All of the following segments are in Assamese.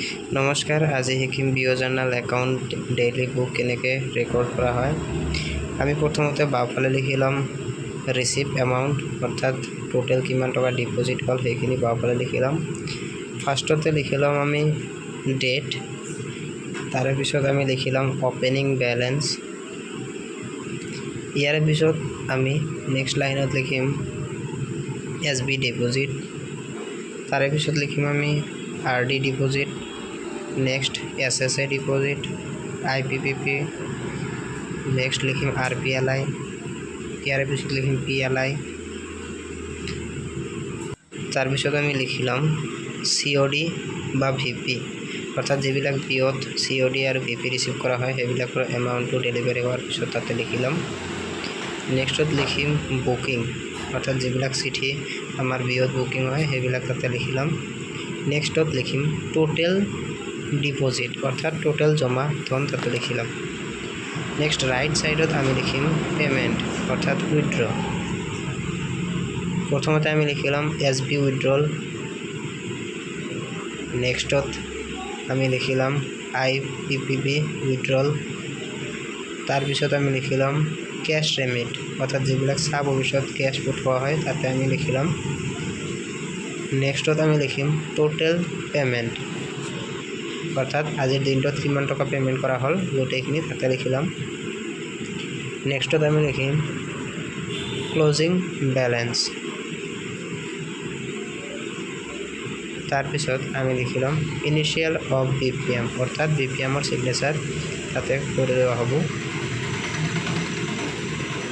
নমস্কাৰ, আজি শিকিম B O journal account daily book কেনেকৈ ৰেকৰ্ড কৰা হয়। আমি প্ৰথমতে বাওঁফালে লিখি ল'ম ৰিচিভ এমাউণ্ট, অৰ্থাৎ টোটেল কিমান টকা ডিপ'জিট হ'ল সেইখিনি বাওঁফালে লিখি ল'ম। ফাৰ্ষ্টতে লিখি ল'ম আমি ডেট, তাৰে পিছত আমি লিখি ল'ম অপেনিং বেলেঞ্চ। ইয়াৰ পিছত আমি নেক্সট লাইনত লিখিম এছ বি ডিপ'জিট, তাৰে পিছত লিখিম আমি R D deposit, next S S A deposit, I P P P, next লিখিম আৰ পি এল আই, ইয়াৰ পিছত লিখিম পি এল আই। তাৰপিছত আমি লিখি ল'ম চি অ' ডি বা ভি পি, অৰ্থাৎ যিবিলাক বিঅ'ত চি অ' ডি আৰু ভি পি ৰিচিভ কৰা হয় সেইবিলাকৰ এমাউণ্টটো ডেলিভাৰী হোৱাৰ পিছত তাতে লিখি ল'ম। নেক্সটত লিখিম বুকিং, অৰ্থাৎ যিবিলাক চিঠি আমাৰ বিঅ'ত বুকিং হয় সেইবিলাক তাতে লিখি ল'ম। নেক্সটত লিখিম টোটেল ডিপ'জিট, অৰ্থাৎ টোটেল জমা ধন তাতে লিখি ল'ম। নেক্সট ৰাইট ছাইডত আমি লিখিম পে'মেণ্ট, অৰ্থাৎ উইথড্ৰ। প্ৰথমতে আমি লিখি ল'ম এছ বি উইথড্ৰল, নেক্সটত আমি লিখি ল'ম আই পি পি বি উইথড্ৰল, তাৰপিছত আমি লিখি ল'ম কেছ ৰেমিট, অৰ্থাৎ যিবিলাক চাব অফিচত কেছ পঠোৱা হয় তাতে আমি লিখি ল'ম। নেক্সটত আমি লিখিম টোটেল পে'মেণ্ট, অৰ্থাৎ আজিৰ দিনটোত কিমান টকা পে'মেণ্ট কৰা হ'ল গোটেইখিনি তাতে লিখি ল'ম। নেক্সটত আমি লিখিম ক্লজিং বেলেঞ্চ, তাৰপিছত আমি লিখি ল'ম initial of B P M, অৰ্থাৎ বি পি এমৰ ছিগনেচাৰ তাতে কৰি দেওয়া হ'ব।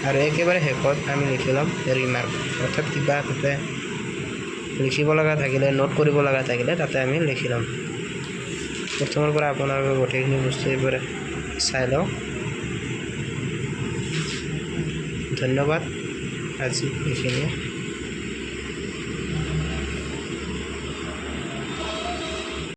আৰু একেবাৰে শেষত আমি লিখি ল'ম ৰিমাৰ্ক, অৰ্থাৎ কিবা তাতে লিখিব লগা থাকিলে নোট কৰিব লগা থাকিলে তাতে আমি লিখি ল'ম। প্ৰথমৰ পৰা আপোনালোকে গোটেইখিনি বস্তু এইবাৰ চাই লওক। ধন্যবাদ, আজি এইখিনিয়ে।